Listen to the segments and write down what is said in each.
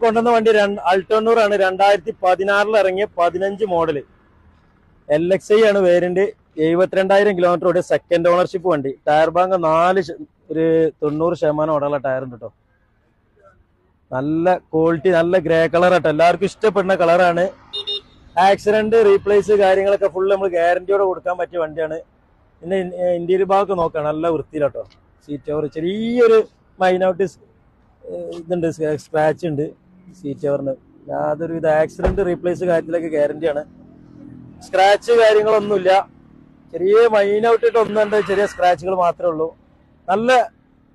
കൊണ്ടുവന്ന വണ്ടി അൾട്ടോണൂറാണ്. 2016 ഇറങ്ങിയ 15 മോഡല് LXI ആണ് വേരിയന്റ്. 72,000 കിലോമീറ്റർ ഓടിയ സെക്കൻഡ് ഓണർഷിപ്പ് വണ്ടി. ടയർ ബാങ്ക് 90% ഓടുള്ള ടയർ ഉണ്ട് കേട്ടോ. നല്ല ക്വാളിറ്റി, നല്ല ഗ്രേ കളർ ആട്ടോ. എല്ലാവർക്കും ഇഷ്ടപ്പെടുന്ന കളറാണ്. ആക്സിഡന്റ് റീപ്ലേസ് കാര്യങ്ങളൊക്കെ ഫുൾ നമ്മൾ ഗ്യാരണ്ടിയോടെ കൊടുക്കാൻ പറ്റിയ വണ്ടിയാണ്. പിന്നെ ഇന്റീരിയർ ഭാഗമൊക്കെ നോക്കാം, നല്ല വൃത്തിയിലാട്ടോ. സീറ്റ് കവർ ചെറിയൊരു മൈനൗട്ട് ഇതുണ്ട്, സ്ക്രാച്ച് ഉണ്ട് സീറ്റ് കവറിന്. യാതൊരു ഇത് ആക്സിഡന്റ് റീപ്ലേസ് കാര്യത്തിലൊക്കെ ഗ്യാരണ്ടിയാണ്. സ്ക്രാച്ച് കാര്യങ്ങളൊന്നുമില്ല. ചെറിയ മൈനൗട്ട് ഇട്ട് ഒന്നുണ്ട്, ചെറിയ സ്ക്രാച്ചുകൾ മാത്രമേ ഉള്ളൂ. നല്ല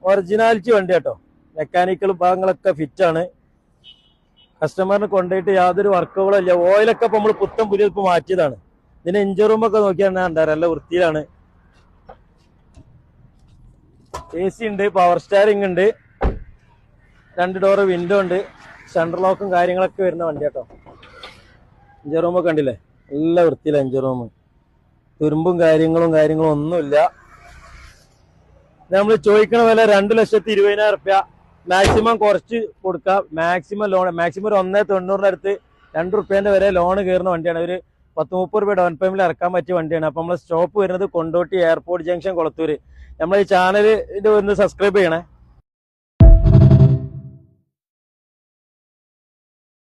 ഒറിജിനാലിറ്റി വണ്ടി കേട്ടോ. മെക്കാനിക്കൽ ഭാഗങ്ങളൊക്കെ ഫിറ്റാണ്. കസ്റ്റമറിന് കൊണ്ടുപോയിട്ട് യാതൊരു വർക്കുകളും ഇല്ല. ഓയിലൊക്കെ ഇപ്പൊ നമ്മൾ പുതിയ മാറ്റിയതാണ്. ഇതിന്റെ എഞ്ചിൻ റൂമൊക്കെ നോക്കിയാൽ നല്ല വൃത്തിയിലാണ്. AC ഉണ്ട്, പവർ സ്റ്റാറിംഗ് ഉണ്ട്, 2 ഡോർ വിൻഡോ ഉണ്ട്, സെൻട്രൽ ലോക്കും കാര്യങ്ങളൊക്കെ വരുന്ന വണ്ടി കേട്ടോ. എഞ്ചിൻ റൂമൊക്കെ കണ്ടില്ലേ, നല്ല വൃത്തിയില്ല എഞ്ചിൻ റൂം. തുരുമ്പും കാര്യങ്ങളും ഒന്നുമില്ല. നമ്മൾ ചോദിക്കണ വില 2,20,000 റുപ്യ. മാക്സിമം കുറച്ച് കൊടുക്കാം. മാക്സിമം ലോൺ, മാക്സിമം ഒരു 1,90,000 അടുത്ത് 2 റുപ്യേന്റെ വരെ ലോൺ കയറുന്ന വണ്ടിയാണ്. ഒരു 10-30 രൂപ ഡൗൺ പേയ്മെന്റിൽ ഇറക്കാൻ പറ്റിയ വണ്ടിയാണ്. അപ്പൊ നമ്മളെ സ്റ്റോപ്പ് വരുന്നത് കൊണ്ടോട്ടി എയർപോർട്ട് ജംഗ്ഷൻ, കൊളത്തൂര്. നമ്മളെ ഈ ചാനൽ ഒന്ന് സബ്സ്ക്രൈബ് ചെയ്യണേ.